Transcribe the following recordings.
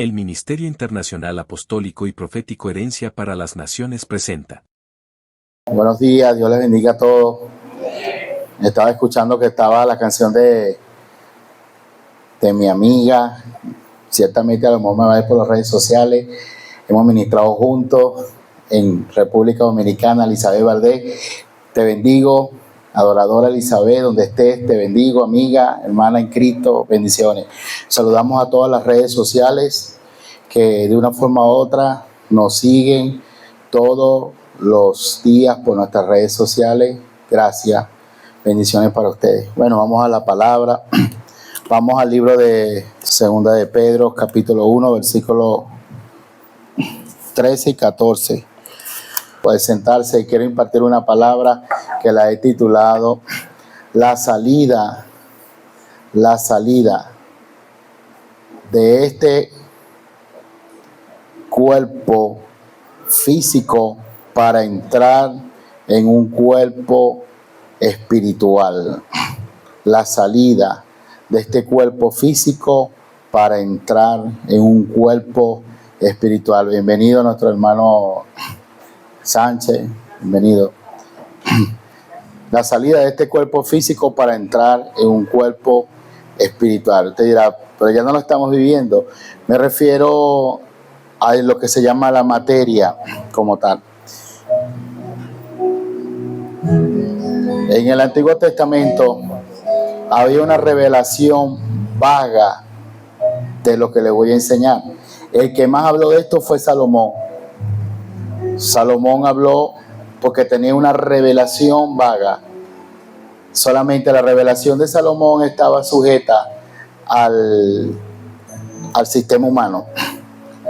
El Ministerio Internacional Apostólico y Profético Herencia para las Naciones presenta. Buenos días, Dios les bendiga a todos. Estaba escuchando que estaba la canción de mi amiga. Ciertamente a lo mejor me va a ver por las redes sociales. Hemos ministrado juntos en República Dominicana. Elizabeth Valdés, te bendigo. Adoradora Elizabeth, donde estés, te bendigo, amiga, hermana en Cristo, bendiciones. Saludamos a todas las redes sociales que de una forma u otra nos siguen todos los días por nuestras redes sociales. Gracias, bendiciones para ustedes. Bueno, vamos a la palabra. Vamos al libro de Segunda de Pedro, capítulo 1, versículos 13 y 14. Puede sentarse. Quiero impartir una palabra que la he titulado La salida de este cuerpo físico para entrar en un cuerpo espiritual. La salida de este cuerpo físico para entrar en un cuerpo espiritual. Bienvenido nuestro hermano Sánchez, bienvenido. La salida de este cuerpo físico para entrar en un cuerpo espiritual. Usted dirá, pero ya no lo estamos viviendo. Me refiero a lo que se llama la materia como tal. En el Antiguo Testamento había una revelación vaga de lo que le voy a enseñar. El que más habló de esto fue Salomón. Salomón habló porque tenía una revelación vaga. Solamente la revelación de Salomón estaba sujeta al sistema humano,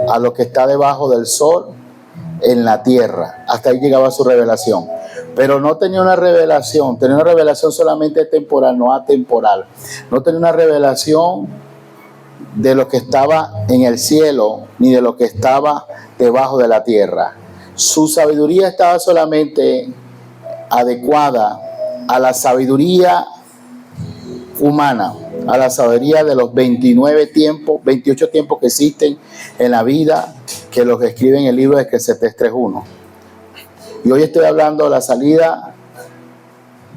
a lo que está debajo del sol en la tierra. Hasta ahí llegaba su revelación. Pero no tenía una revelación solamente temporal, no atemporal. No tenía una revelación de lo que estaba en el cielo, ni de lo que estaba debajo de la tierra. Su sabiduría estaba solamente adecuada a la sabiduría humana, a la sabiduría de los 28 tiempos que existen en la vida, que los escribe en el libro de Eclesiastés 3:1. Y hoy estoy hablando de la salida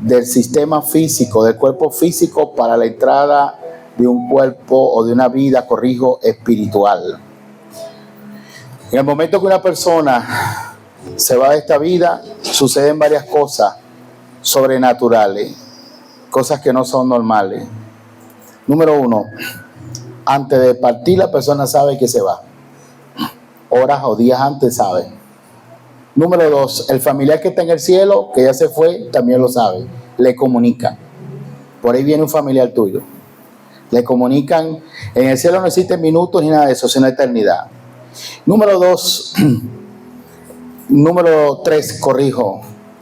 del sistema físico, del cuerpo físico para la entrada de un cuerpo o de una vida, espiritual. En el momento que una persona se va de esta vida, suceden varias cosas sobrenaturales, cosas que no son normales. Número 1, antes de partir la persona sabe que se va. Horas o días antes sabe. Número 2, el familiar que está en el cielo, que ya se fue, también lo sabe. Le comunican. Por ahí viene un familiar tuyo. Le comunican. En el cielo no existen minutos ni nada de eso, sino eternidad. Número 3,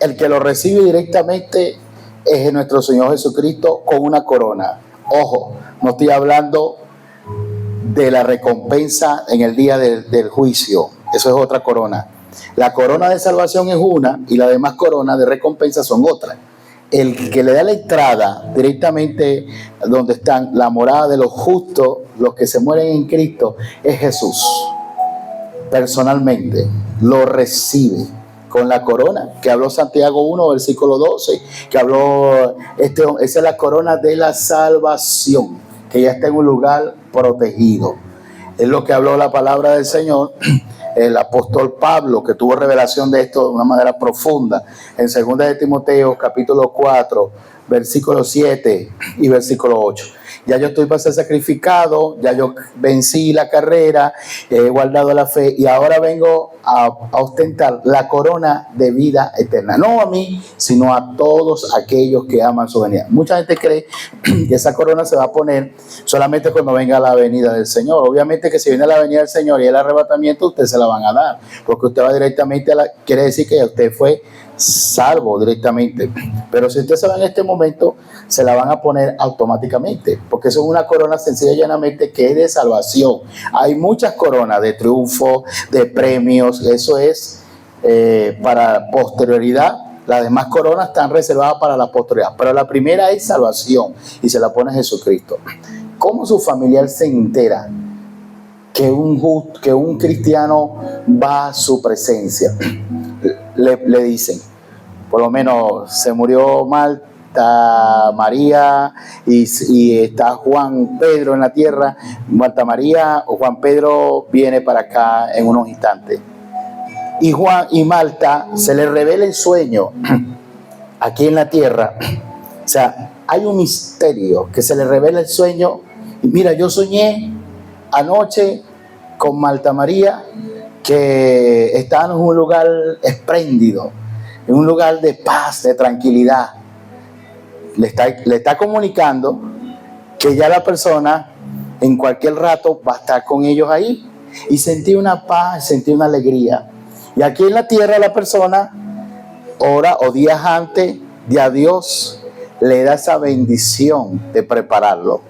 el que lo recibe directamente es nuestro Señor Jesucristo con una corona. Ojo, no estoy hablando de la recompensa en el día del juicio. Eso es otra corona. La corona de salvación es una y las demás coronas de recompensa son otras. El que le da la entrada directamente donde están la morada de los justos, los que se mueren en Cristo, es Jesús. Personalmente lo recibe con la corona que habló Santiago 1, versículo 12, que habló, esa es la corona de la salvación, que ya está en un lugar protegido. Es lo que habló la palabra del Señor, el apóstol Pablo, que tuvo revelación de esto de una manera profunda, en 2 de Timoteo, capítulo 4, versículo 7 y versículo 8. Ya yo estoy para ser sacrificado, ya yo vencí la carrera, he guardado la fe y ahora vengo a ostentar la corona de vida eterna. No a mí, sino a todos aquellos que aman su venida. Mucha gente cree que esa corona se va a poner solamente cuando venga la venida del Señor. Obviamente que si viene la venida del Señor y el arrebatamiento, usted se la van a dar, porque usted va directamente quiere decir que usted fue salvo directamente. Pero si usted se va en este momento, se la van a poner automáticamente, porque eso es una corona sencilla y llanamente que es de salvación. Hay muchas coronas de triunfo, de premios, eso es para posterioridad. Las demás coronas están reservadas para la posterioridad, pero la primera es salvación y se la pone Jesucristo. ¿Cómo su familiar se entera que un cristiano va a su presencia. Le dicen, por lo menos se murió Marta, María y está Juan Pedro en la tierra. Marta María o Juan Pedro viene para acá en unos instantes. Y Juan y Marta se les revela el sueño aquí en la tierra. O sea, hay un misterio que se les revela el sueño. Y mira, yo soñé anoche con Marta María que estaban en un lugar espléndido, en un lugar de paz, de tranquilidad. Le está comunicando que ya la persona en cualquier rato va a estar con ellos ahí. Y sentí una paz, sentí una alegría. Y aquí en la tierra la persona, hora o días antes de a Dios, le da esa bendición de prepararlo.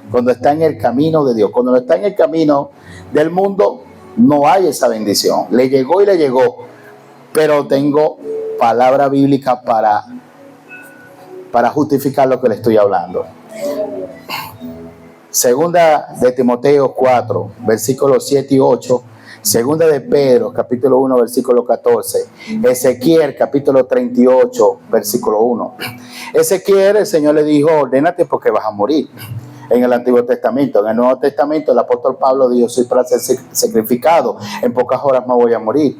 Cuando está en el camino de Dios, cuando está en el camino del mundo, no hay esa bendición. Le llegó y le llegó. Pero tengo palabra bíblica para justificar lo que le estoy hablando. Segunda de Timoteo 4, versículos 7 y 8. Segunda de Pedro, capítulo 1, versículo 14. Ezequiel, capítulo 38, versículo 1. Ezequiel, el Señor le dijo, ordénate porque vas a morir. En el Antiguo Testamento. En el Nuevo Testamento, el apóstol Pablo dijo, soy para ser sacrificado, en pocas horas me voy a morir.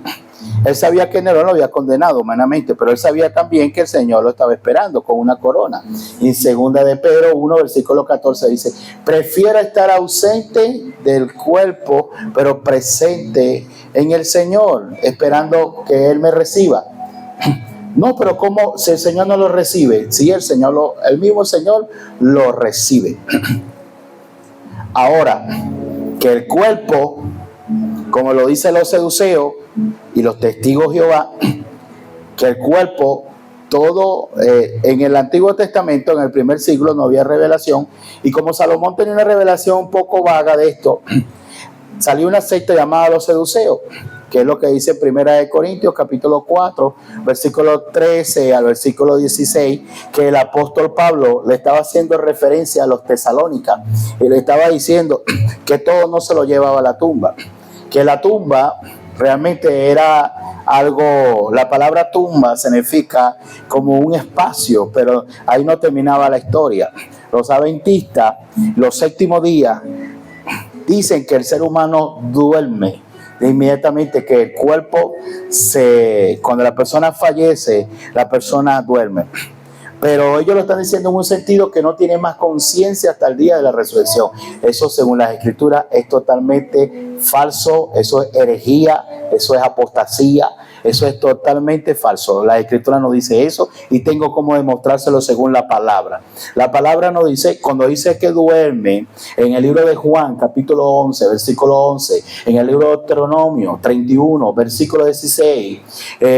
Él sabía que Nerón lo había condenado humanamente, pero él sabía también que el Señor lo estaba esperando con una corona. Y en segunda de Pedro 1, versículo 14 dice, prefiero estar ausente del cuerpo, pero presente en el Señor, esperando que Él me reciba. No, pero ¿cómo si el Señor no lo recibe? Si el mismo Señor lo recibe. Ahora, que el cuerpo, como lo dicen los seduceos y los testigos de Jehová, que el cuerpo, todo en el Antiguo Testamento, en el primer siglo, no había revelación. Y como Salomón tenía una revelación un poco vaga de esto, salió una secta llamada los seduceos, que es lo que dice en 1 Corintios capítulo 4, versículo 13 al versículo 16, que el apóstol Pablo le estaba haciendo referencia a los tesalónicas y le estaba diciendo que todo no se lo llevaba a la tumba, que la tumba realmente era algo, la palabra tumba significa como un espacio, pero ahí no terminaba la historia. Los adventistas, los séptimos días, dicen que el ser humano duerme inmediatamente, que el cuerpo cuando la persona fallece, la persona duerme. Pero ellos lo están diciendo en un sentido que no tiene más conciencia hasta el día de la resurrección. Eso, según las escrituras, es totalmente falso, eso es herejía, eso es apostasía, eso es totalmente falso. La escritura no dice eso y tengo cómo demostrárselo según la palabra. La palabra nos dice, cuando dice que duerme, en el libro de Juan, capítulo 11, versículo 11, en el libro de Deuteronomio 31, versículo 16,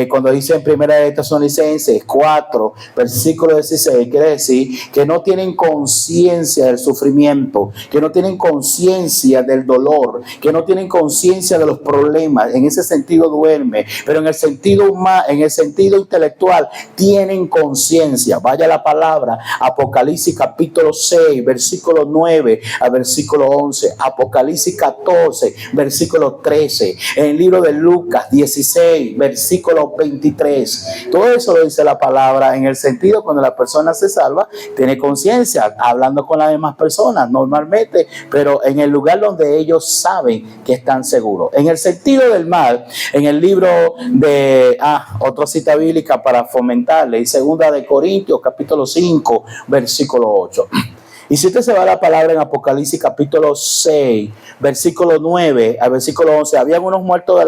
cuando dice en primera de Tesalonicenses 4, versículo 16, quiere decir que no tienen conciencia del sufrimiento, que no tienen conciencia del dolor, que no tienen conciencia de los problemas. En ese sentido duerme, pero en el sentido humano, en el sentido intelectual, tienen conciencia. Vaya la palabra, Apocalipsis capítulo 6, versículo 9 a versículo 11, Apocalipsis 14, versículo 13, en el libro de Lucas 16, versículo 23. Todo eso lo dice la palabra en el sentido cuando la persona se salva, tiene conciencia, hablando con las demás personas normalmente, pero en el lugar donde ellos saben que están seguros. En el sentido del mal, en el libro de otra cita bíblica para fomentarle, y segunda de Corintios capítulo 5 versículo 8. Y si usted se va a la palabra en Apocalipsis capítulo 6, versículo 9 al versículo 11, habían unos muertos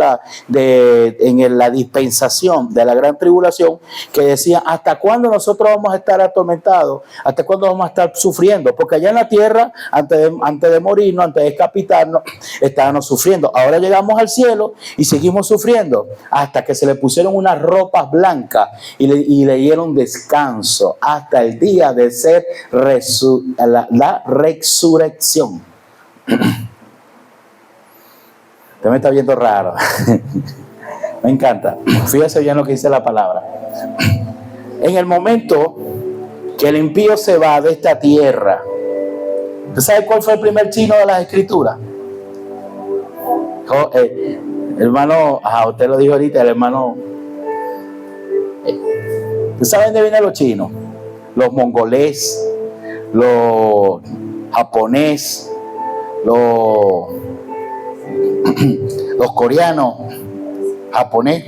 en la dispensación de la gran tribulación que decían, ¿hasta cuándo nosotros vamos a estar atormentados? ¿Hasta cuándo vamos a estar sufriendo? Porque allá en la tierra, antes de morirnos, antes de decapitarnos, estábamos sufriendo. Ahora llegamos al cielo y seguimos sufriendo hasta que se le pusieron unas ropas blancas y le dieron descanso hasta el día de ser la resurrección. Usted me está viendo raro. Me encanta. Fíjese bien lo que dice la palabra. En el momento que el impío se va de esta tierra, ¿usted sabe cuál fue el primer chino de las escrituras? Hermano, usted lo dijo ahorita, el hermano. ¿Ustedes saben de dónde vienen los chinos? Los mongolés, los japonés, los coreanos, japonés,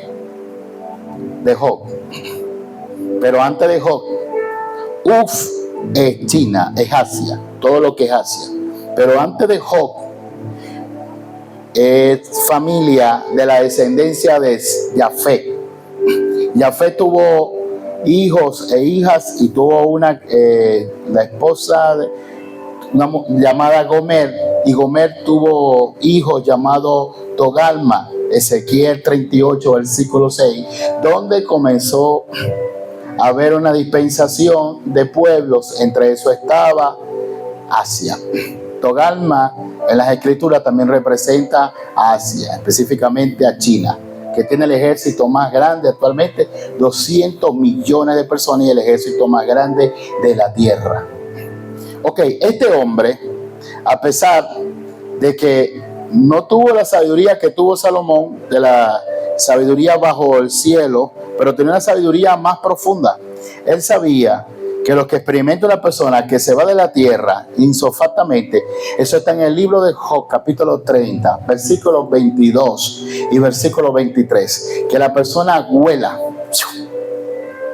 de Job. Pero antes de Job, Uf es China, es Asia, todo lo que es Asia. Pero antes de Job, es familia de la descendencia de Jafet. Jafet tuvo hijos e hijas y tuvo la esposa llamada Gomer, y Gomer tuvo hijos llamados Togalma, Ezequiel 38 versículo 6, donde comenzó a haber una dispensación de pueblos. Entre eso estaba Asia. Togalma en las escrituras también representa a Asia, específicamente a China, que tiene el ejército más grande actualmente, 200 millones de personas, y el ejército más grande de la tierra. Ok, este hombre, a pesar de que no tuvo la sabiduría que tuvo Salomón, de la sabiduría bajo el cielo, pero tenía una sabiduría más profunda. Él sabía que lo que experimenta una persona que se va de la tierra insofactamente, eso está en el libro de Job, capítulo 30, versículos 22 y versículo 23, que la persona vuela.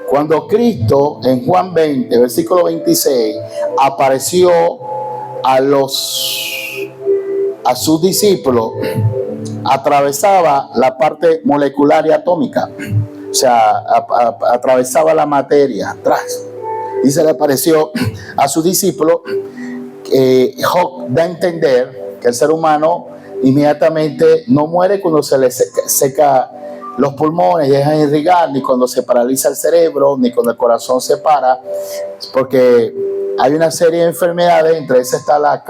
Cuando Cristo en Juan 20, versículo 26, apareció a sus discípulos, atravesaba la parte molecular y atómica, o sea, atravesaba la materia atrás, y se le apareció a sus discípulos. Job da a entender que el ser humano inmediatamente no muere cuando se le seca los pulmones, dejan irrigar, ni cuando se paraliza el cerebro, ni cuando el corazón se para, porque hay una serie de enfermedades, entre esas está la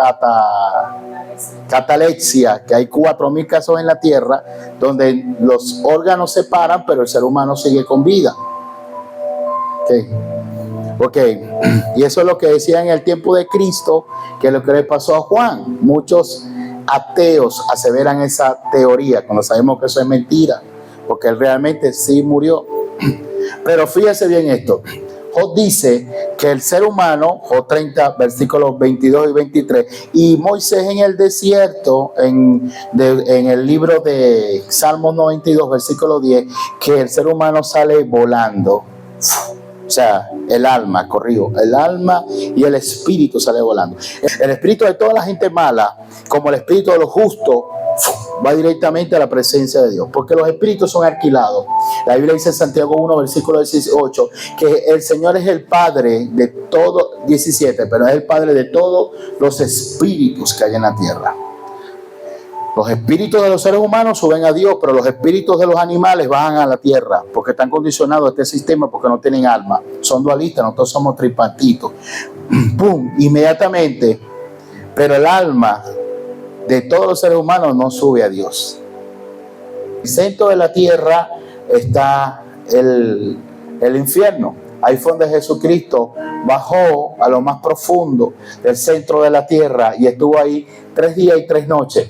catalepsia, que hay 4,000 casos en la tierra, donde los órganos se paran, pero el ser humano sigue con vida. Ok, y eso es lo que decía en el tiempo de Cristo, que es lo que le pasó a Juan. Muchos ateos aseveran esa teoría, cuando sabemos que eso es mentira, porque él realmente sí murió. Pero fíjese bien esto. Job dice que el ser humano, Job 30, versículos 22 y 23, y Moisés en el desierto, en el libro de Salmos 92, versículo 10, que el ser humano sale volando. O sea, el alma y el espíritu sale volando. El espíritu de toda la gente mala, como el espíritu de los justos, va directamente a la presencia de Dios, porque los espíritus son alquilados. La Biblia dice en Santiago 1, versículo 18, que el Señor es el Padre de todo, 17, pero es el Padre de todos los espíritus que hay en la tierra. Los espíritus de los seres humanos suben a Dios, pero los espíritus de los animales bajan a la tierra, porque están condicionados a este sistema, porque no tienen alma. Son dualistas, nosotros somos tripartitos. ¡Pum! Inmediatamente. Pero el alma de todos los seres humanos no sube a Dios. En el centro de la tierra está el infierno. Ahí fue donde Jesucristo bajó a lo más profundo del centro de la tierra y estuvo ahí 3 días y 3 noches.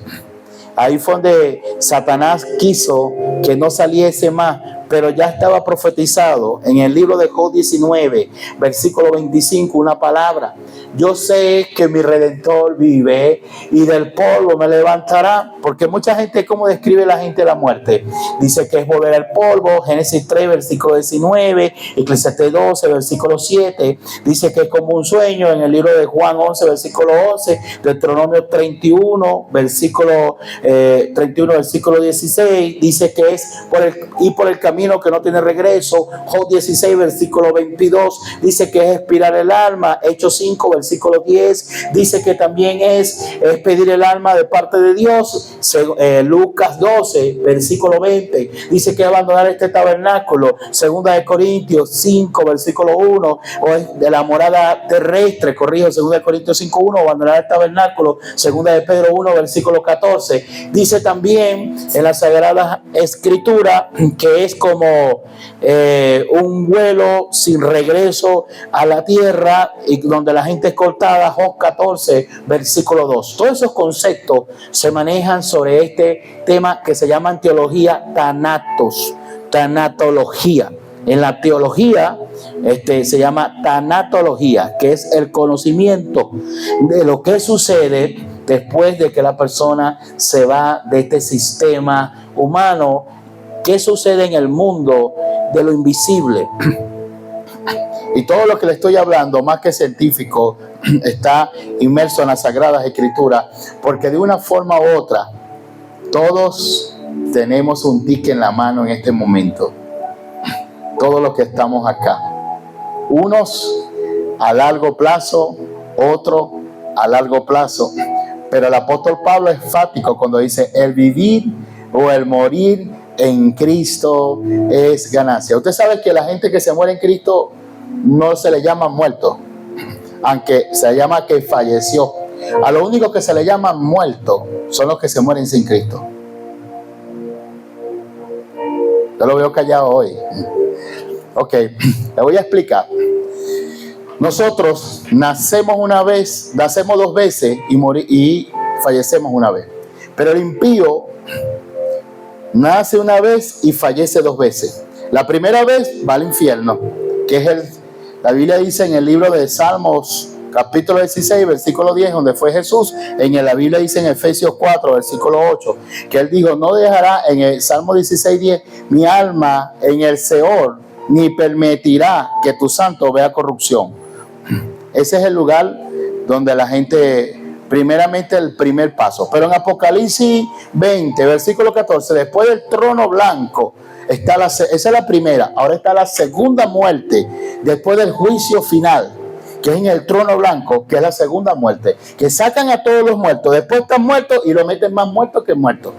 Ahí fue donde Satanás quiso que no saliese más, pero ya estaba profetizado en el libro de Job 19, versículo 25, una palabra: yo sé que mi Redentor vive y del polvo me levantará. Porque mucha gente, ¿cómo describe la gente la muerte? Dice que es volver al polvo. Génesis 3, versículo 19, Eclesiastés 12, versículo 7, dice que es como un sueño. En el libro de Juan 11, versículo 11, Deuteronomio 31, versículo 16, dice que es por el camino que no tiene regreso. Job 16, versículo 22, dice que es expirar el alma. Hechos 5, versículo 10, dice que también es pedir el alma de parte de Dios. Lucas 12, versículo 20, dice que abandonar este tabernáculo. Segunda de Corintios 5, versículo 1, o es de la morada terrestre, segunda de Corintios 5, 1, abandonar el tabernáculo. Segunda de Pedro 1, versículo 14, dice también en la Sagrada Escritura que es como un vuelo sin regreso a la tierra y donde la gente es cortada, Job 14, versículo 2. Todos esos conceptos se manejan sobre este tema que se llama en teología tanatología. En la teología se llama tanatología, que es el conocimiento de lo que sucede después de que la persona se va de este sistema humano. ¿Qué sucede en el mundo de lo invisible? Y todo lo que le estoy hablando, más que científico, está inmerso en las Sagradas Escrituras, porque de una forma u otra, todos tenemos un tic en la mano en este momento. Todos los que estamos acá. Unos a largo plazo, otros a largo plazo. Pero el apóstol Pablo es enfático cuando dice: el vivir o el morir en Cristo es ganancia. Usted sabe que la gente que se muere en Cristo no se le llama muerto, aunque se llama que falleció. A lo único que se le llama muerto son los que se mueren sin Cristo. Yo lo veo callado hoy. Ok, le voy a explicar. Nosotros nacemos una vez, nacemos dos veces y fallecemos una vez. Pero el impío nace una vez y fallece dos veces. La primera vez va al infierno, que es la Biblia dice en el libro de Salmos, capítulo 16, versículo 10, donde fue Jesús. La Biblia dice en Efesios 4, versículo 8, que él dijo: no dejará, en el Salmo 16, 10, mi alma en el Seol, ni permitirá que tu santo vea corrupción. Ese es el lugar donde la gente, primeramente el primer paso. Pero en Apocalipsis 20, versículo 14, después del trono blanco, esa es la primera. Ahora está la segunda muerte, después del juicio final, que es en el trono blanco, que es la segunda muerte, que sacan a todos los muertos, después están muertos y lo meten más muertos que muertos.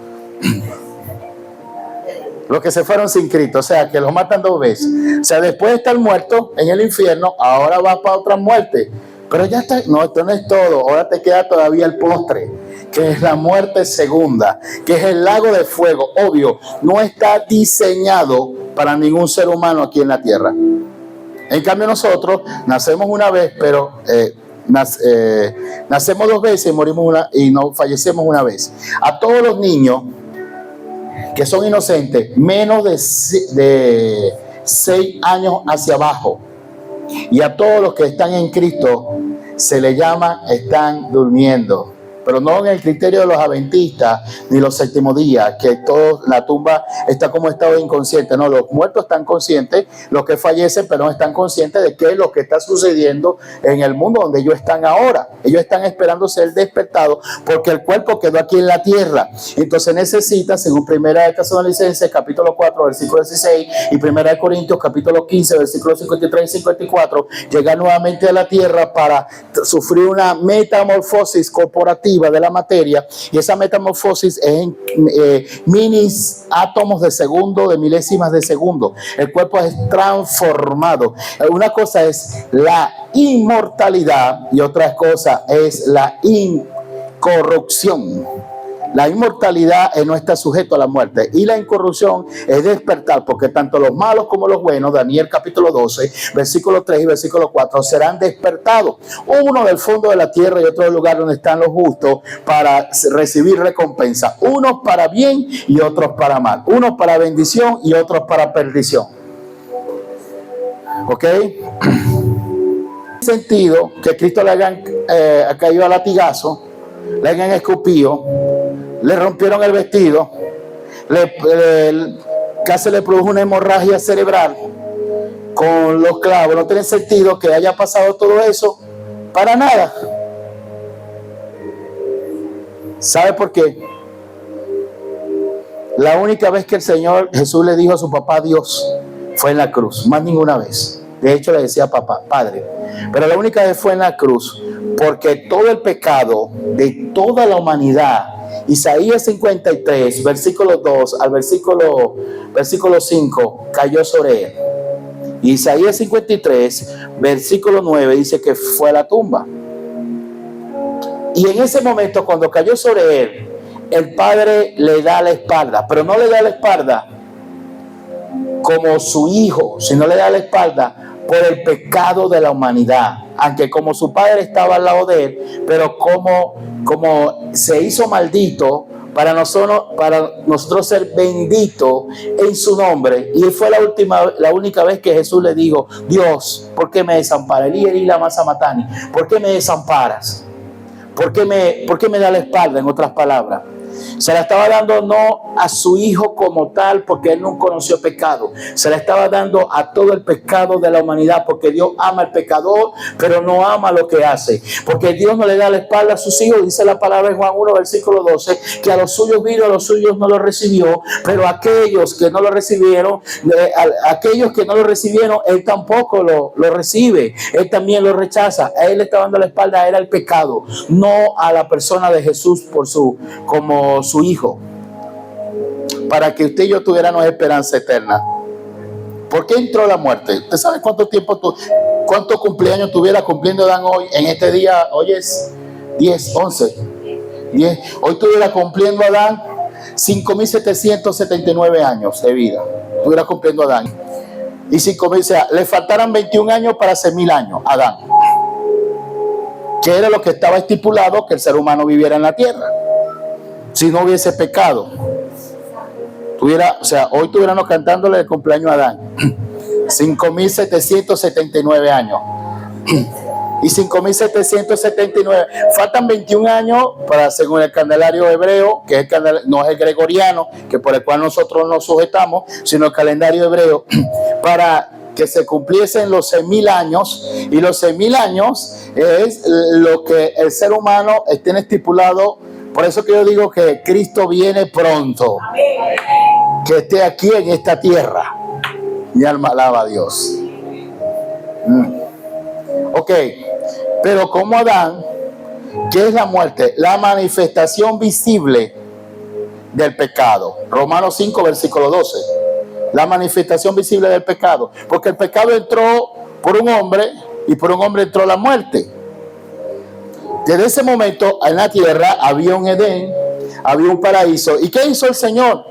Los que se fueron sin Cristo, o sea, que los matan dos veces. O sea, después de estar muerto en el infierno, ahora va para otra muerte. Pero ya está, no, esto no es todo. Ahora te queda todavía el postre, que es la muerte segunda, que es el lago de fuego. Obvio, no está diseñado para ningún ser humano aquí en la tierra. En cambio nosotros nacemos una vez, pero nacemos dos veces y morimos y no fallecemos una vez. A todos los niños que son inocentes, menos de 6 años hacia abajo, y a todos los que están en Cristo se les llama están durmiendo. Pero no en el criterio de los adventistas ni los séptimos días, que la tumba está como estado inconsciente. No, los muertos están conscientes, los que fallecen, pero no están conscientes de qué es lo que está sucediendo en el mundo donde ellos están ahora. Ellos están esperando ser despertados porque el cuerpo quedó aquí en la tierra. Entonces necesita, según 1 Tesalonicenses capítulo 4, versículo 16, y 1 Corintios capítulo 15, versículos 53 y 54, llegar nuevamente a la tierra para sufrir una metamorfosis corporativa de la materia, y esa metamorfosis es en minis átomos de segundo, de milésimas de segundo. El cuerpo es transformado. Una cosa es la inmortalidad y otra cosa es la incorrupción. La inmortalidad no está sujeto a la muerte, y la incorrupción es despertar, porque tanto los malos como los buenos, Daniel capítulo 12, versículo 3 y versículo 4, serán despertados, uno del fondo de la tierra y otro del lugar donde están los justos, para recibir recompensa, unos para bien y otros para mal, unos para bendición y otros para perdición. ¿Ok? Sentido que Cristo le hayan caído a latigazo, le hayan escupido, le rompieron el vestido, casi le produjo una hemorragia cerebral con los clavos. No tiene sentido que haya pasado todo eso para nada. ¿Sabe por qué? La única vez que el Señor Jesús le dijo a su papá Dios fue en la cruz, más ninguna vez. De hecho le decía papá, padre, pero la única vez fue en la cruz, porque todo el pecado de toda la humanidad, Isaías 53, versículo 2 al versículo 5, cayó sobre él. Isaías 53, versículo 9, dice que fue a la tumba. Y en ese momento, cuando cayó sobre él, el Padre le da la espalda, pero no le da la espalda como su hijo, si no le da la espalda, por el pecado de la humanidad. Aunque como su padre estaba al lado de él, pero como se hizo maldito para nosotros ser benditos en su nombre. Y fue la única vez que Jesús le dijo: Dios, ¿por qué me desamparas? Eli lama sabachthani, ¿por qué me desamparas? ¿Por qué me da la espalda? En otras palabras, se la estaba dando no a su hijo como tal, porque él no conoció pecado. Se la estaba dando a todo el pecado de la humanidad, porque Dios ama al pecador, pero no ama lo que hace. Porque Dios no le da la espalda a sus hijos. Dice la palabra en Juan 1, versículo 12, que a los suyos vino, a los suyos no lo recibió, pero aquellos que no lo recibieron, él tampoco lo recibe. Él también lo rechaza. A él le está dando la espalda a él, al pecado, no a la persona de Jesús como su hijo, para que usted y yo tuviéramos esperanza eterna. ¿Por qué entró la muerte? ¿Usted sabe cuánto cumpleaños tuviera cumpliendo Adán hoy? En este día, hoy es 10. Hoy estuviera cumpliendo Adán 5.779 años de vida. Estuviera cumpliendo Adán. Y 5.000, o sea, le faltaran 21 años para 6.000 años a Adán, que era lo que estaba estipulado que el ser humano viviera en la tierra. Si no hubiese pecado, hoy estuviéramos cantándole el cumpleaños a Adán. 5.779 años. Y 5.779, faltan 21 años para, según el calendario hebreo, que no es el gregoriano, que por el cual nosotros nos sujetamos, sino el calendario hebreo, para que se cumpliesen los 6.000 años. Y los 6.000 años es lo que el ser humano tiene estipulado. Por eso que yo digo que Cristo viene pronto. Que esté aquí en esta tierra. Mi alma alaba a Dios. Ok, pero como Adán, ¿qué es la muerte? La manifestación visible del pecado. Romanos 5, versículo 12. La manifestación visible del pecado. Porque el pecado entró por un hombre y por un hombre entró la muerte. Desde ese momento en la tierra había un Edén, había un paraíso. ¿Y qué hizo el Señor?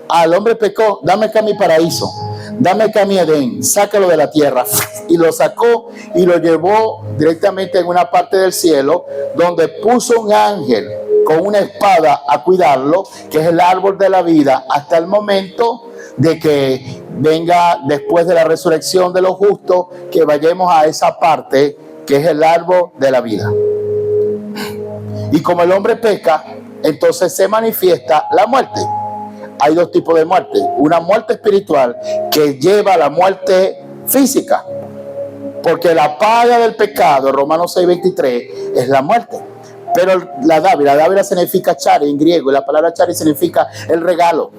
Al hombre pecó: dame acá mi paraíso, dame acá mi Edén, sácalo de la tierra. Y lo sacó y lo llevó directamente en una parte del cielo, donde puso un ángel con una espada a cuidarlo, que es el árbol de la vida, hasta el momento de que venga, después de la resurrección de los justos, que vayamos a esa parte que es el árbol de la vida. Y como el hombre peca, entonces se manifiesta la muerte. Hay dos tipos de muerte: una muerte espiritual, que lleva a la muerte física, porque la paga del pecado, Romanos 6:23, es la muerte. Pero la dávila significa chari en griego, y la palabra chari significa el regalo.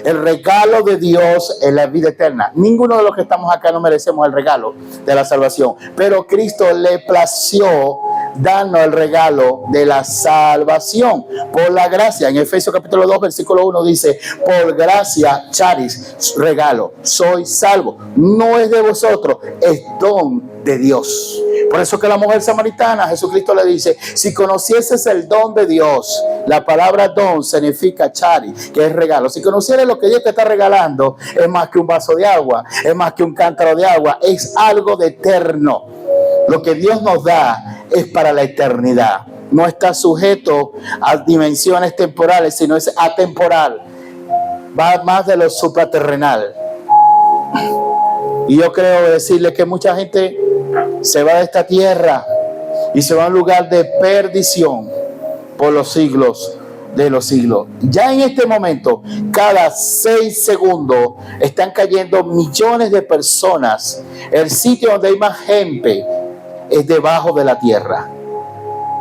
El regalo de Dios es la vida eterna. Ninguno de los que estamos acá no merecemos el regalo de la salvación, pero Cristo le plació darnos el regalo de la salvación por la gracia. En Efesios capítulo 2, versículo 1 dice: por gracia, charis, regalo, soy salvo. No es de vosotros, es don de Dios. Por eso que la mujer samaritana, Jesucristo le dice: si conocieses el don de Dios, la palabra don significa chari, que es regalo. Si conocieres lo que Dios te está regalando, es más que un vaso de agua, es más que un cántaro de agua, es algo de eterno. Lo que Dios nos da es para la eternidad. No está sujeto a dimensiones temporales, sino es atemporal. Va más de lo supraterrenal. Y yo creo decirle que mucha gente se va de esta tierra y se va a un lugar de perdición por los siglos de los siglos. Ya en este momento, cada 6 segundos están cayendo millones de personas. El sitio donde hay más gente es debajo de la tierra.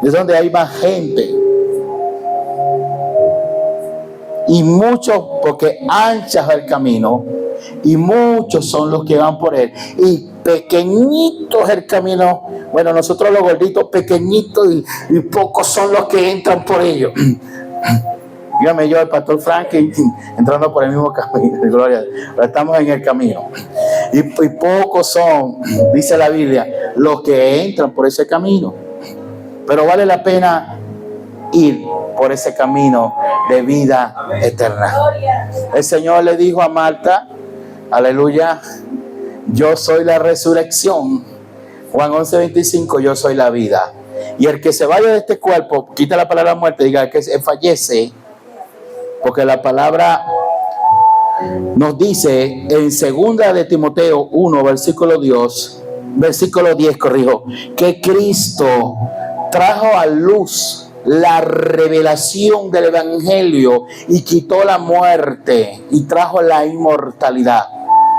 Es donde hay más gente. Y muchos, porque ancha es el camino, y muchos son los que van por él, y pequeñito es el camino. Bueno, nosotros los gorditos, pequeñitos, y pocos son los que entran por ellos. Dígame yo, el pastor Franklin, entrando por el mismo camino, gloria, estamos en el camino. Y pocos son, dice la Biblia, los que entran por ese camino. Pero vale la pena ir por ese camino de vida eterna. El Señor le dijo a Marta Aleluya. Yo soy la resurrección. Juan 11:25, yo soy la vida. Y el que se vaya de este cuerpo, quita la palabra muerte, diga que fallece, porque la palabra nos dice en 2 de Timoteo 1, versículo 10, que Cristo trajo a luz la revelación del Evangelio y quitó la muerte y trajo la inmortalidad.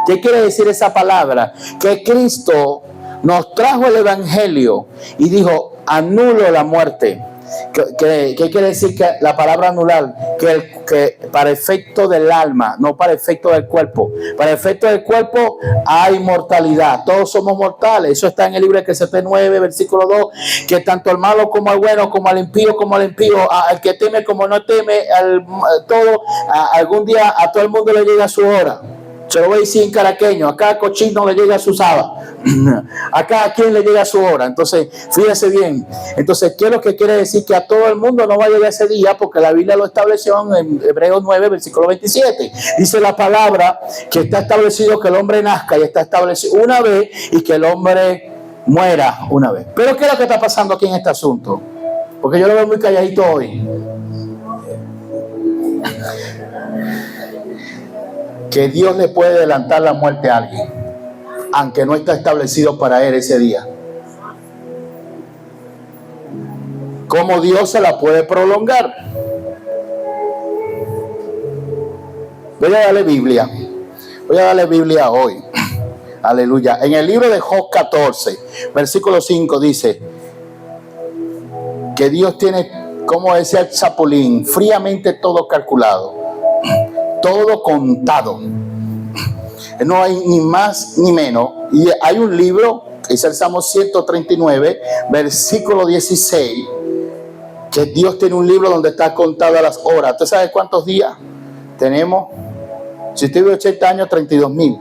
¿Qué quiere decir esa palabra? Que Cristo nos trajo el Evangelio y dijo, anulo la muerte. ¿Qué quiere decir que la palabra anular? Que para efecto del alma, no para efecto del cuerpo. Para efecto del cuerpo hay mortalidad. Todos somos mortales. Eso está en el libro de Eclesiastés 9, versículo 2, que tanto al malo como al bueno, como al impío, al que teme como no teme, algún día a todo el mundo le llega su hora. Se lo voy a decir en caraqueño, a cada cochino le llega su sábado, a cada quien le llega su hora. Entonces, fíjese bien. Entonces, ¿qué es lo que quiere decir? Que a todo el mundo no va a llegar ese día, porque la Biblia lo estableció en Hebreos 9, versículo 27. Dice la palabra que está establecido que el hombre nazca y está establecido una vez y que el hombre muera una vez. Pero ¿qué es lo que está pasando aquí en este asunto? Porque yo lo veo muy calladito hoy. Que Dios le puede adelantar la muerte a alguien, aunque no está establecido para él ese día. ¿Cómo Dios se la puede prolongar? Voy a darle Biblia hoy. Aleluya. En el libro de Job 14, versículo 5 dice que Dios tiene, como decía el Chapulín, fríamente todo calculado, todo contado. No hay ni más ni menos. Y hay un libro, que es el Salmo 139, versículo 16, que Dios tiene un libro donde está contadas las horas. ¿Usted sabe cuántos días tenemos? Si usted vive 80 años, 32,000.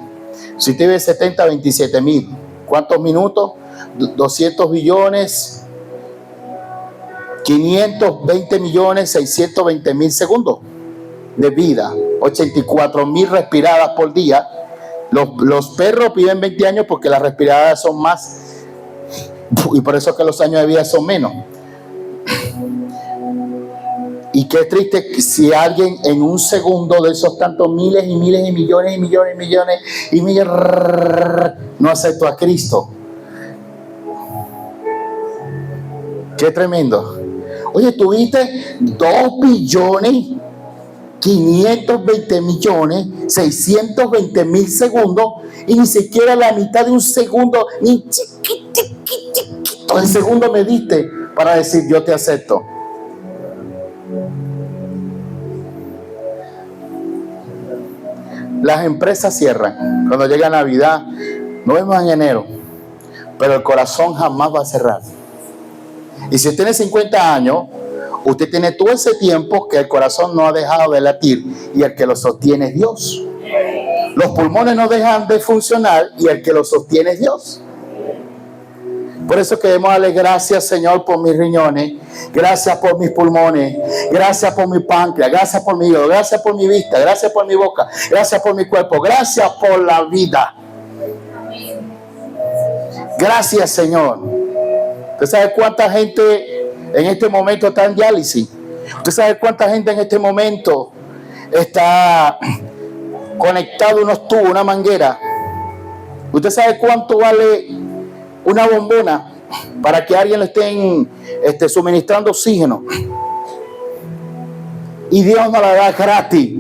Si usted vive 70, 27,000. ¿Cuántos minutos? 200 billones, 520 millones, 620 mil segundos de vida. 84,000 respiradas por día. Los perros viven 20 años porque las respiradas son más, y por eso es que los años de vida son menos. Y qué triste si alguien en un segundo de esos tantos miles y miles y millones no aceptó a Cristo. Qué tremendo. Oye, tuviste 2.520.620.000 segundos y ni siquiera la mitad de un segundo, ni chiquitito el segundo me diste para decir yo te acepto. Las empresas cierran cuando llega Navidad. Nos vemos en enero, pero el corazón jamás va a cerrar. Y si usted tiene 50 años, usted tiene todo ese tiempo que el corazón no ha dejado de latir, y el que lo sostiene es Dios. Los pulmones no dejan de funcionar y el que lo sostiene es Dios. Por eso queremos darle gracias, Señor, por mis riñones, gracias por mis pulmones, gracias por mi páncreas, gracias por mi hígado, gracias por mi vista, gracias por mi boca, gracias por mi cuerpo, gracias por la vida. Gracias, Señor. ¿Usted sabe cuánta gente en este momento está en diálisis? ¿Usted sabe cuánta gente en este momento está conectado a unos tubos, una manguera? ¿Usted sabe cuánto vale una bombona para que a alguien le estén suministrando oxígeno? Y Dios nos la da gratis,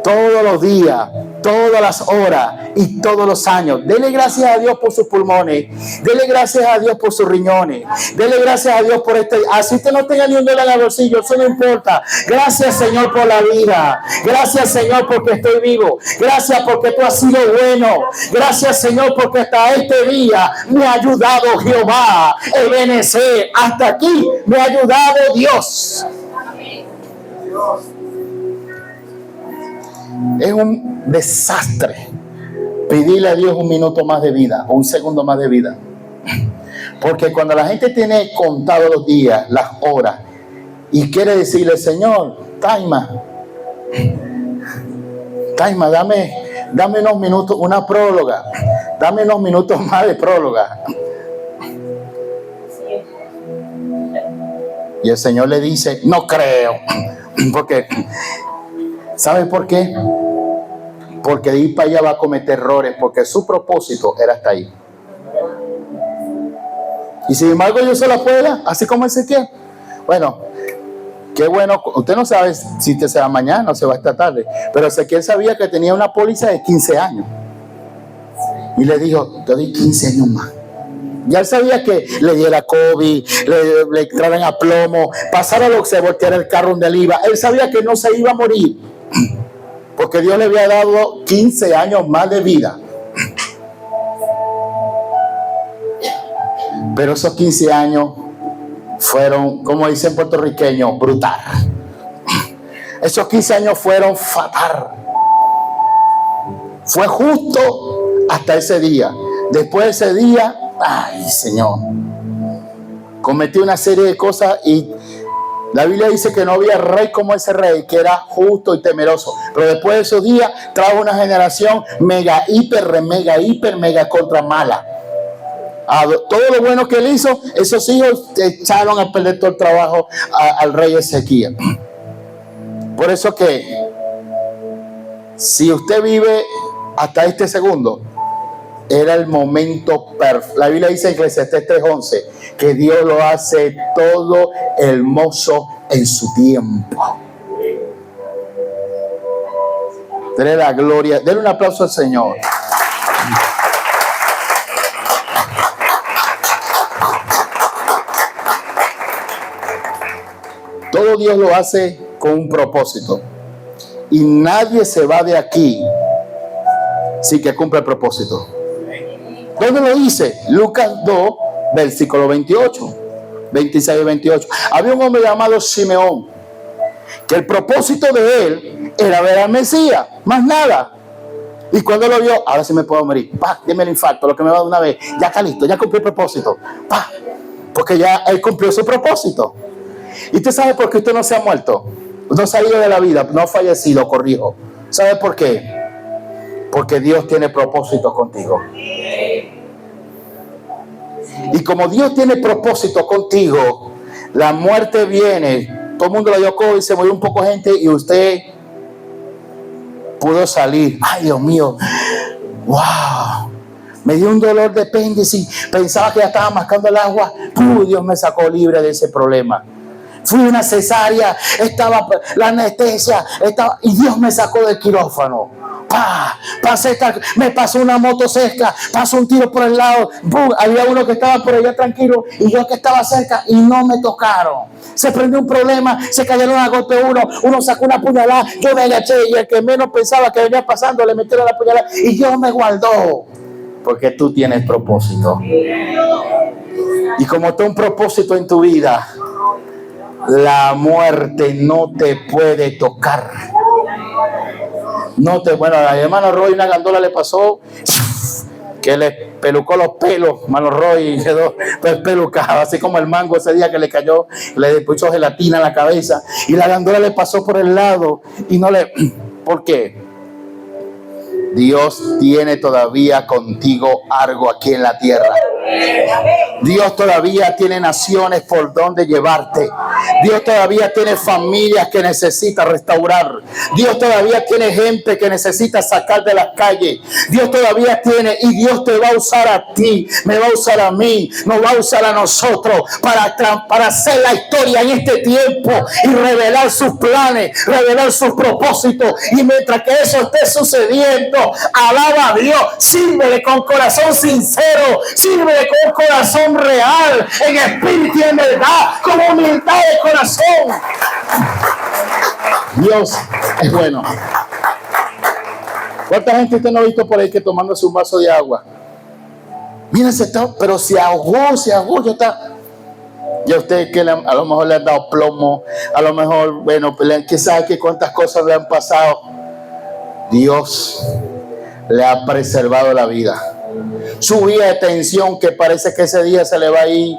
todos los días, todas las horas y todos los años. Dele gracias a Dios por sus pulmones, dele gracias a Dios por sus riñones, dele gracias a Dios por así usted no tenga ni un dólar en el bolsillo, eso no importa. Gracias, Señor, por la vida. Gracias, Señor, porque estoy vivo. Gracias porque tú has sido bueno. Gracias, Señor, porque hasta este día me ha ayudado Jehová Ebenezer. Hasta aquí me ha ayudado Dios. Es un desastre pedirle a Dios un minuto más de vida o un segundo más de vida, porque cuando la gente tiene contado los días, las horas, y quiere decirle, Señor, Taima, dame unos minutos, una próloga, dame unos minutos más de próloga. Y el Señor le dice, no creo, porque, ¿sabe por qué? Porque de ir para allá va a cometer errores, porque su propósito era hasta ahí. Y sin embargo yo se la puedo dar, así como Ezequiel. Bueno, qué bueno, usted no sabe si te se va mañana o se va esta tarde, pero Ezequiel sabía que tenía una póliza de 15 años. Y le dijo, te doy 15 años más. Ya él sabía que le diera COVID, le entraran a plomo, pasara lo que se volteara el carro donde él iba. Él sabía que no se iba a morir, porque Dios le había dado 15 años más de vida. Pero esos 15 años fueron, como dicen puertorriqueños, brutal. Esos 15 años fueron fatal. Fue justo hasta ese día. Después de ese día, ay, Señor, cometí una serie de cosas y la Biblia dice que no había rey como ese rey, que era justo y temeroso. Pero después de esos días trajo una generación mega, mega contra mala. Todo lo bueno que él hizo, esos hijos echaron a perder todo el trabajo al rey Ezequiel. Por eso que si usted vive hasta este segundo, era el momento perfecto. La Biblia dice en Eclesiastés 3:11 que Dios lo hace todo hermoso en su tiempo. Dele la gloria, dele un aplauso al Señor. Todo Dios lo hace con un propósito. Y nadie se va de aquí sin que cumpla el propósito. ¿Dónde lo dice? Lucas 2, versículo 28, 26 y 28. Había un hombre llamado Simeón, que el propósito de él era ver al Mesías, más nada. Y cuando lo vio, ahora sí me puedo morir. Dime el infarto, lo que me va de una vez. Ya está listo, ya cumplió el propósito. Porque ya él cumplió su propósito. ¿Y usted sabe por qué usted no se ha muerto? No se ha ido de la vida, no ha fallecido, corrijo. ¿Sabe por qué? Porque Dios tiene propósitos contigo. Y como Dios tiene propósito contigo, la muerte viene. Todo el mundo le dio COVID, se murió un poco de gente y usted pudo salir. Ay, Dios mío. Wow. Me dio un dolor de apéndice. Pensaba que ya estaba mascando el agua. Dios me sacó libre de ese problema. Fui una cesárea, estaba la anestesia, y Dios me sacó del quirófano. Me pasó una motosesca, pasó un tiro por el lado. Había uno que estaba por allá tranquilo y yo que estaba cerca y no me tocaron. Se prendió un problema, se cayeron a golpe uno sacó una puñalada, yo me agaché y el que menos pensaba que venía pasando le metieron la puñalada y Dios me guardó. Porque tú tienes propósito. Y como está un propósito en tu vida, la muerte no te puede tocar. Bueno, a mi hermano Roy una gandola le pasó que le pelucó los pelos, hermano Roy, y quedó pelucado, así como el mango ese día que le cayó, le puso gelatina en la cabeza y la gandola le pasó por el lado y no le... ¿Por qué? Dios tiene todavía contigo algo aquí en la tierra. Dios todavía tiene naciones por donde llevarte. Dios todavía tiene familias que necesita restaurar. Dios todavía tiene gente que necesita sacar de las calles. Dios todavía tiene, y Dios te va a usar a ti, me va a usar a mí, nos va a usar a nosotros para hacer la historia en este tiempo y revelar sus planes, revelar sus propósitos. Y mientras que eso esté sucediendo, alaba a Dios, sírvele con corazón sincero, sírvele con corazón real, en espíritu y en verdad, con humildad de corazón. Dios es bueno. ¿Cuánta gente usted no ha visto por ahí que tomándose un vaso de agua? Mira, pero se ahogó, ya está. Y a usted que a lo mejor le han dado plomo, a lo mejor, bueno, que sabe que cuántas cosas le han pasado. Dios le ha preservado la vida. Su vía de tensión, que parece que ese día se le va a ir.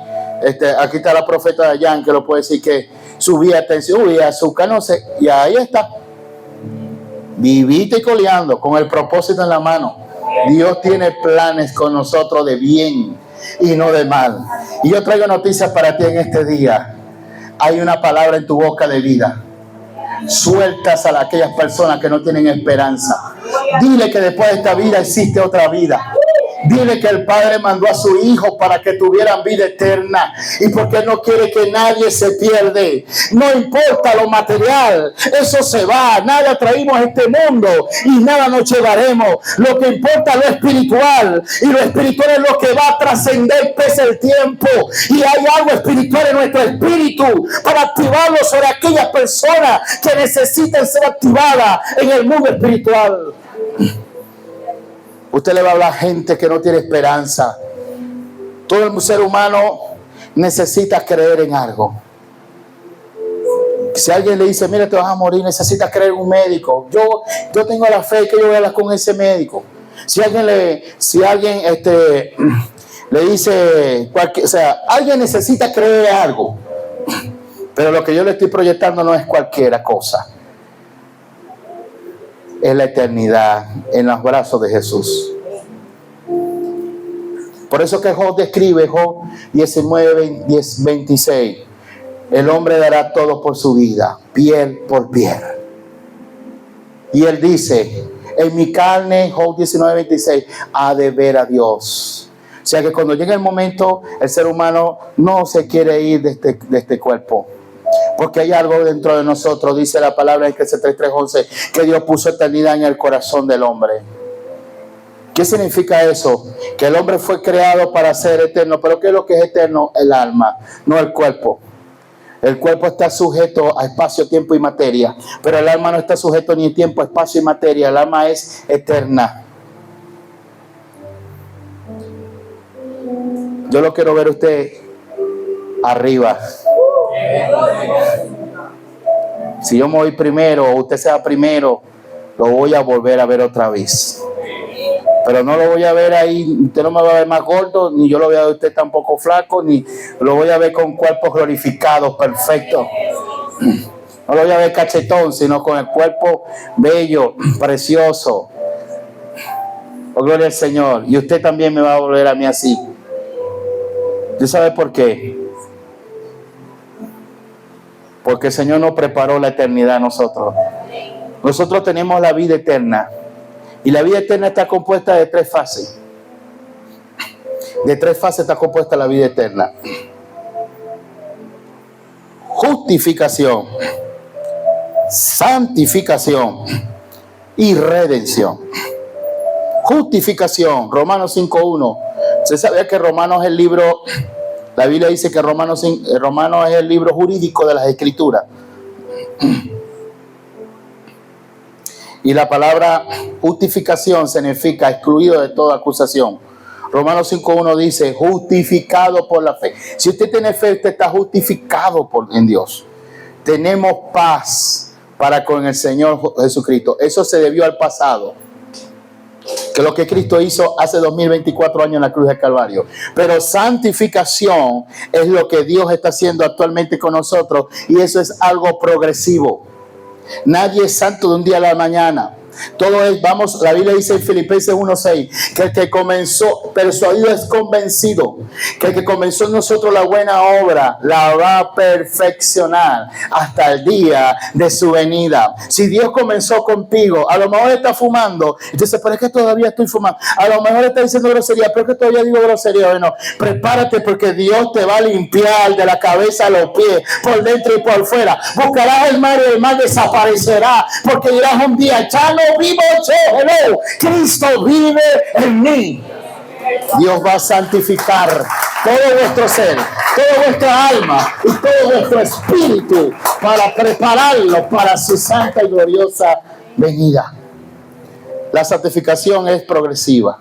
Aquí está la profeta Dayan, que lo puede decir, que su vía de tensión, azúcar, no sé, y ahí está. vivita y coleando, con el propósito en la mano. Dios tiene planes con nosotros de bien y no de mal. Y yo traigo noticias para ti en este día. Hay una palabra en tu boca de vida. Sueltas a aquellas personas que no tienen esperanza. Dile que después de esta vida existe otra vida. Dile que el Padre mandó a su Hijo para que tuvieran vida eterna, y porque no quiere que nadie se pierde. No importa lo material, eso se va. Nada traímos a este mundo y nada nos llevaremos. Lo que importa es lo espiritual, y lo espiritual es lo que va a trascender pese el tiempo. Y hay algo espiritual en nuestro espíritu para activarlo sobre aquellas personas que necesitan ser activadas en el mundo espiritual. Usted le va a hablar a gente que no tiene esperanza. Todo el ser humano necesita creer en algo. Si alguien le dice, mira, te vas a morir, necesitas creer en un médico. Yo tengo la fe que yo voy a hablar con ese médico. Si alguien le dice, alguien necesita creer en algo. Pero lo que yo le estoy proyectando no es cualquier cosa. Es la eternidad en los brazos de Jesús. Por eso que Job describe, Job 19:26, el hombre dará todo por su vida, piel por piel. Y él dice, en mi carne, Job 19:26, ha de ver a Dios. O sea que cuando llega el momento, el ser humano no se quiere ir de este cuerpo. Porque hay algo dentro de nosotros, dice la palabra en Eclesiastés 3:11, que Dios puso eternidad en el corazón del hombre. ¿Qué significa eso? Que el hombre fue creado para ser eterno. ¿Pero qué es lo que es eterno? El alma, no el cuerpo. El cuerpo está sujeto a espacio, tiempo y materia, pero el alma no está sujeto ni a tiempo, espacio y materia. El alma es eterna. Yo lo quiero ver usted arriba. Si yo me voy primero o usted sea primero, lo voy a volver a ver otra vez. Pero no lo voy a ver ahí, usted no me va a ver más gordo, ni yo lo voy a ver usted tampoco flaco, ni lo voy a ver con cuerpos glorificados, perfectos. No lo voy a ver cachetón, sino con el cuerpo bello, precioso. Oh, gloria al Señor. Y usted también me va a volver a mí así. ¿Usted sabe por qué? Porque el Señor nos preparó la eternidad a nosotros. Nosotros tenemos la vida eterna. Y la vida eterna está compuesta de 3 fases. De 3 fases está compuesta la vida eterna. Justificación, santificación y redención. Justificación, Romanos 5:1. ¿Usted sabía que Romanos es el libro... La Biblia dice que Romanos es el libro jurídico de las Escrituras. Y la palabra justificación significa excluido de toda acusación. Romanos 5:1 dice, justificado por la fe. Si usted tiene fe, usted está justificado en Dios. Tenemos paz para con el Señor Jesucristo. Eso se debió al pasado, que lo que Cristo hizo hace 2024 años en la cruz del Calvario. Pero santificación es lo que Dios está haciendo actualmente con nosotros, y eso es algo progresivo. Nadie es santo de un día a la mañana. Todo es, la Biblia dice en Filipenses 1:6, que el que comenzó, persuadido es convencido, que el que comenzó en nosotros la buena obra, la va a perfeccionar hasta el día de su venida. Si Dios comenzó contigo, a lo mejor está fumando, entonces, pero es que todavía estoy fumando. A lo mejor está diciendo grosería, pero es que todavía digo grosería. Bueno, prepárate, porque Dios te va a limpiar de la cabeza a los pies, por dentro y por fuera. Buscarás el mal y el mal desaparecerá, porque dirás un día, ya no vivo yo, no, Cristo vive en mí. Dios va a santificar todo vuestro ser, toda vuestra alma y todo vuestro espíritu para prepararlo para su santa y gloriosa venida. La santificación es progresiva.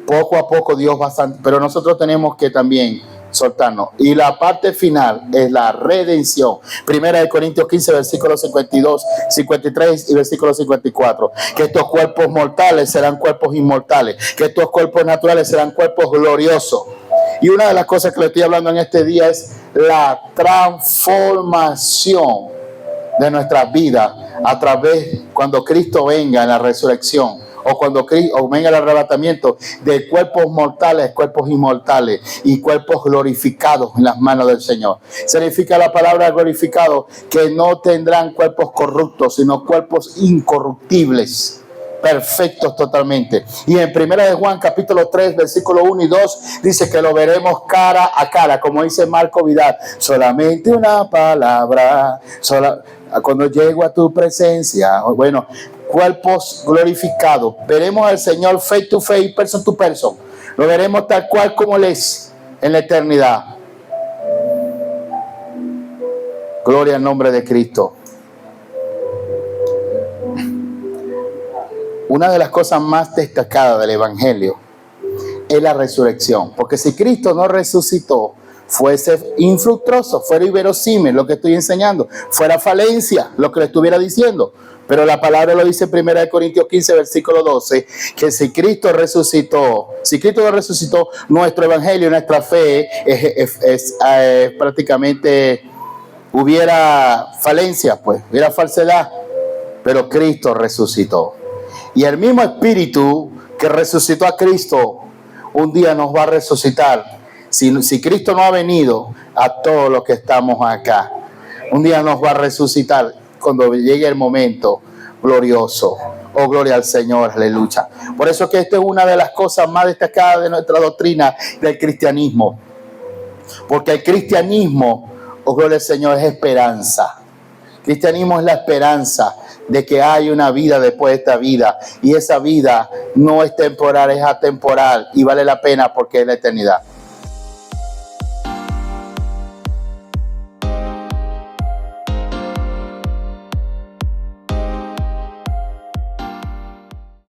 Poco a poco Dios va a santificar, pero nosotros tenemos que también soltarnos. Y la parte final es la redención. 1 Corintios 15, versículos 52, 53 y versículo 54. Que estos cuerpos mortales serán cuerpos inmortales. Que estos cuerpos naturales serán cuerpos gloriosos. Y una de las cosas que le estoy hablando en este día es la transformación de nuestras vidas a través, cuando Cristo venga en la resurrección, o cuando Cristo venga el arrebatamiento, de cuerpos mortales, cuerpos inmortales y cuerpos glorificados en las manos del Señor. Significa la palabra glorificado que no tendrán cuerpos corruptos, sino cuerpos incorruptibles, perfectos totalmente. Y en 1 de Juan capítulo 3 versículo 1 y 2 dice que lo veremos cara a cara, como dice Marco Vidal, solamente una palabra, cuando llego a tu presencia. Bueno, cuerpos glorificados, veremos al Señor face to face, person to person, lo veremos tal cual como Él es en la eternidad. Gloria al nombre de Cristo. Una de las cosas más destacadas del Evangelio es la resurrección, porque si Cristo no resucitó, fuese infructuoso, fuera inverosímil lo que estoy enseñando, fuera falencia lo que le estuviera diciendo. Pero la palabra lo dice en 1 Corintios 15, versículo 12, que si Cristo no resucitó, nuestro evangelio, nuestra fe es prácticamente, hubiera falencia, pues, hubiera falsedad, pero Cristo resucitó. Y el mismo Espíritu que resucitó a Cristo, un día nos va a resucitar. Si Cristo no ha venido, a todos los que estamos acá, un día nos va a resucitar cuando llegue el momento glorioso. Oh, gloria al Señor, aleluya. Por eso que esto es una de las cosas más destacadas de nuestra doctrina del cristianismo. Porque el cristianismo, oh, gloria al Señor, es esperanza. El cristianismo es la esperanza de que hay una vida después de esta vida. Y esa vida no es temporal, es atemporal. Y vale la pena porque es la eternidad.